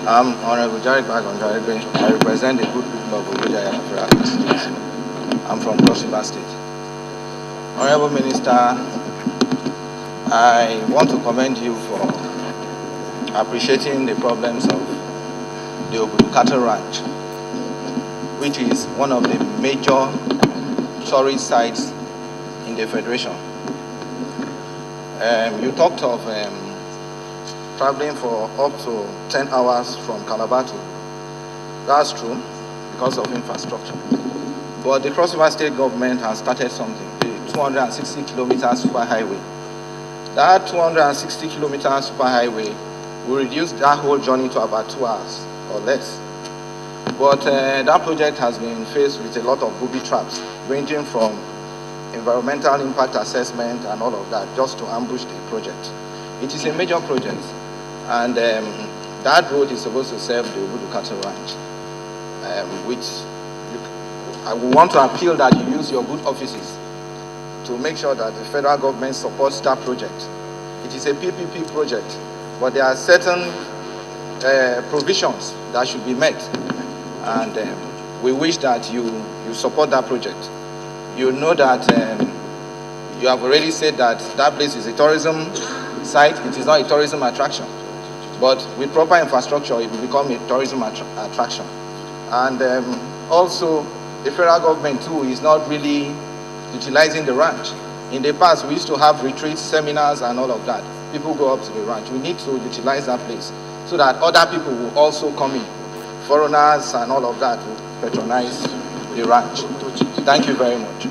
I'm Hon Jarigbe Agom Jarigbe. I represent the good people of Oguja State. I'm from Cross River State. Honorable Minister, I want to commend you for appreciating the problems of the Ogudu Cattle Ranch, which is one of the major tourist sites in the Federation. You talked of traveling for up to 10 hours from Calabar to. That's true because of infrastructure. But the Cross River State government has started something, the 260 kilometer superhighway. That 260 kilometer superhighway will reduce that whole journey to about 2 hours or less. But that project has been faced with a lot of booby traps, ranging from environmental impact assessment and all of that, just to ambush the project. It is a major project, and that road is supposed to serve the Ogudu Cattle Ranch, which I would want to appeal that you use your good offices to make sure that the federal government supports that project. It is a PPP project, but there are certain provisions that should be met, and we wish that you support that project. You know that you have already said that that place is a tourism site. It is not a tourism attraction, but with proper infrastructure, it will become a tourism attraction. And also, the federal government too is not really utilizing the ranch. In the past, we used to have retreats, seminars, and all of that. People go up to the ranch. We need to utilize that place so that other people will also come in. Foreigners and all of that will patronize the ranch. Thank you very much.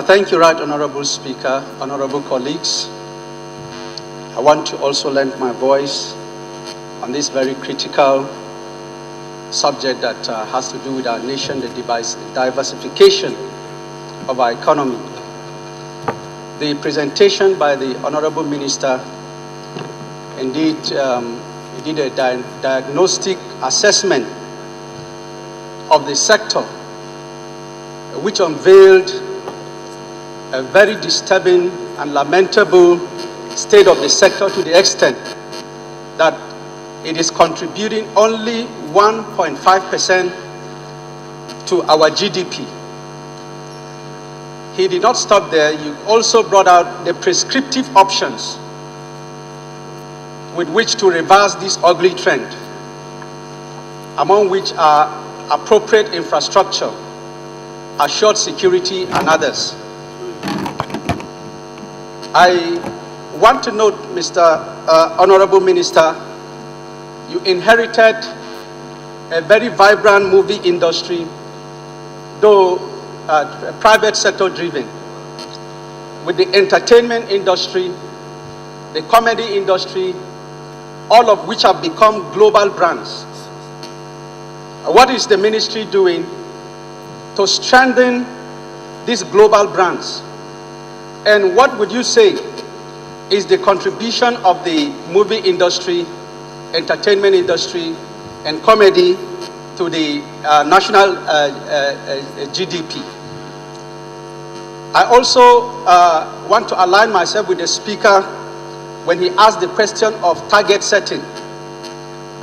Thank you, Right Honorable Speaker, honorable colleagues. I want to also lend my voice on this very critical subject that has to do with our nation, the diversification of our economy. The presentation by the Honorable Minister indeed he did a diagnostic assessment of the sector, which unveiled a very disturbing and lamentable state of the sector, to the extent that it is contributing only 1.5% to our GDP. He did not stop there. You also brought out the prescriptive options with which to reverse this ugly trend, among which are appropriate infrastructure, assured security, and others. I want to note, Mr. Honorable Minister, you inherited a very vibrant movie industry, though private sector driven, with the entertainment industry, the comedy industry, all of which have become global brands. What is the ministry doing to strengthen these global brands? And what would you say is the contribution of the movie industry, entertainment industry, and comedy to the national GDP? I also want to align myself with the speaker when he asked the question of target setting.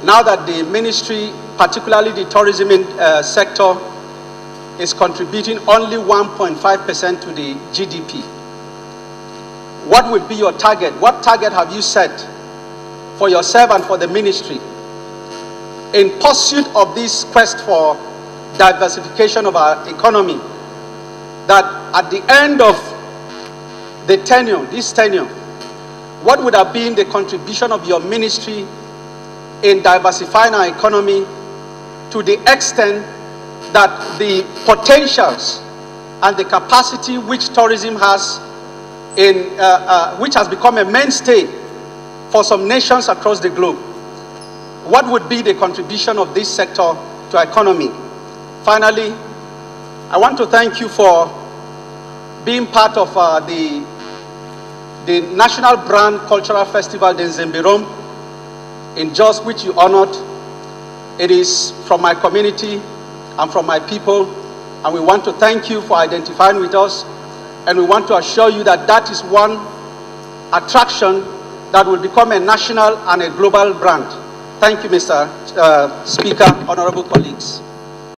Now that the ministry, particularly the tourism sector, is contributing only 1.5% to the GDP, what would be your target? What target have you set for yourself and for the ministry in pursuit of this quest for diversification of our economy, that at the end of the tenure, this tenure, what would have been the contribution of your ministry in diversifying our economy to the extent that the potentials and the capacity which tourism has which has become a mainstay for some nations across the globe? What would be the contribution of this sector to our economy? Finally, I want to thank you for being part of the National Brand Cultural Festival in Zembirom, in Jos, which you honored. It is from my community and from my people, and we want to thank you for identifying with us, and we want to assure you that that is one attraction that will become a national and a global brand. Thank you, Mr. Speaker, honorable colleagues.